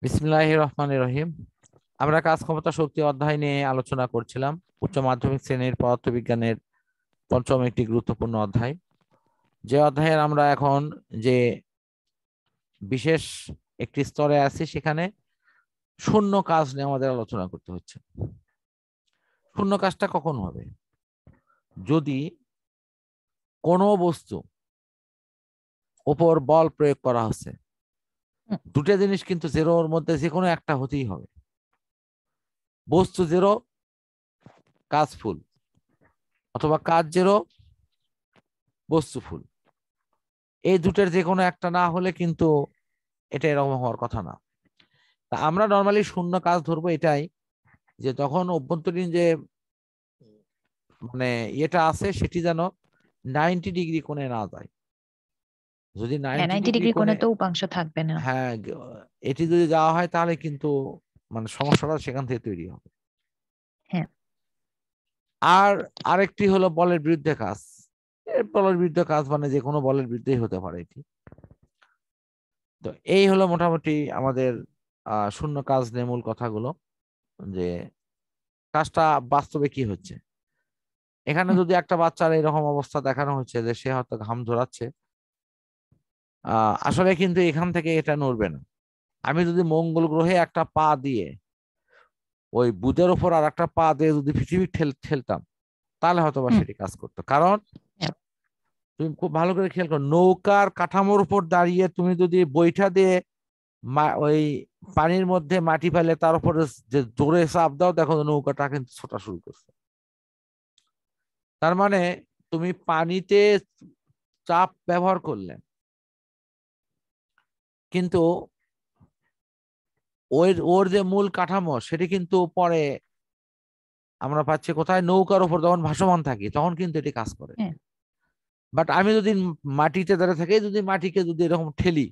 বিসমিল্লাহির রহমানির রহিম। আমরা কাজ ক্ষমতা শক্তি অধ্যায় নিয়ে আলোচনা করছিলাম। উচ্চ মাধ্যমিক শ্রেণীর পদার্থবিজ্ঞানের পঞ্চম একটি গুরুত্বপূর্ণ অধ্যায়, যে অধ্যায়ের আমরা এখন যে বিশেষ একটি স্তরে আছি, সেখানে শূন্য কাজ নিয়ে আমাদের আলোচনা করতে হচ্ছে। শূন্য কাজটা কখন হবে? যদি কোনো বস্তু উপর বল প্রয়োগ করা হচ্ছে, দুটো জিনিস কিন্তু জিরোর মধ্যে যে কোনো একটা হতেই হবে। বস্তু জিরো, কাজ ফুল, অথবা কাজ জিরো, বস্তু ফুল। এই দুটোর যে কোনো একটা না হলে কিন্তু এটা এরকম হওয়ার কথা না। তা আমরা নর্মালি শূন্য কাজ ধরবো এটাই, যে তখন অভ্যন্তরীণ যে মানে এটা আছে সেটি যেন 90 ডিগ্রি কোণে না যায়। যদি 90 90 ডিগ্রি ডিগ্রি কোণে, কোণে তো উপাংশ থাকবে না। হ্যাঁ, এটি যদি যাওয়া হয় তাহলে কিন্তু সমস্যাটা সেখান থেকে তৈরি হবে। হ্যাঁ, আর আরেকটি হলো বলের বিরুদ্ধে কাজ। বলের বিরুদ্ধে কাজ মানে যে কোনো বলের বিরুদ্ধেই হতে পারে এটি। তো এই হলো মোটামুটি আমাদের শূন্য কাজ নিয়ে মূল কথাগুলো, যে কাজটা বাস্তবে কি হচ্ছে। এখানে যদি একটা বাচ্চার এরকম অবস্থা দেখানো হচ্ছে যে সে হয়তো ঘাম ঝরাচ্ছে, আসলে কিন্তু এখান থেকে এটা নড়বে না। আমি যদি মঙ্গল গ্রহে একটা পা দিয়ে ওই বুধের ওপর আর একটা পা দিয়ে যদি পৃথিবী ঠেলতাম, তাহলে হয়তো বা সেটি কাজ করতো। কারণ হ্যাঁ, তুমি খুব ভালো করে খেয়াল করো, নৌকার কাঠামোর উপর দাঁড়িয়ে তুমি যদি বৈঠা দিয়ে ওই পানির মধ্যে মাটি ফেলে তার উপরে যে জোরে চাপ দাও, দেখো নৌকাটা কিন্তু ছোটা শুরু করছে। তার মানে তুমি পানিতে চাপ ব্যবহার করলে, কিন্তু ওর যে মূল কাঠামো সেটি কিন্তু পরে আমরা পাচ্ছি কোথায়, নৌকার উপর যখন ভাসমান থাকি তখন কিন্তু এটি কাজ করে। হ্যাঁ। বাট আমি যদি মাটিতে দাঁড়িয়ে থাকি, যদি মাটিকে যদি এরকম ঠেলি,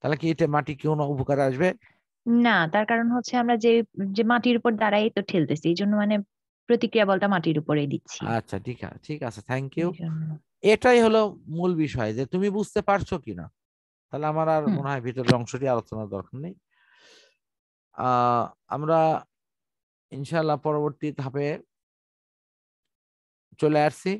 তাহলে কি এটা মাটি কি কোনো উপকারে আসবে? না, তার কারণ হচ্ছে আমরা যে যে মাটির উপর দাঁড়াই তো ঠেলতেছি, এই জন্য প্রতিক্রিয়া বলটা মাটির উপরেই দিচ্ছি। আচ্ছা, ঠিক আছে, থ্যাংক ইউ। এই জন্য। এটাই হলো মূল বিষয়, যে তুমি বুঝতে পারছো কিনা। তাহলে আমার আর হুম। মনে হয় ভিতরের অংশটি আলোচনার দরকার নেই। আমরা ইনশাল্লাহ পরবর্তী ধাপে চলে আসছি।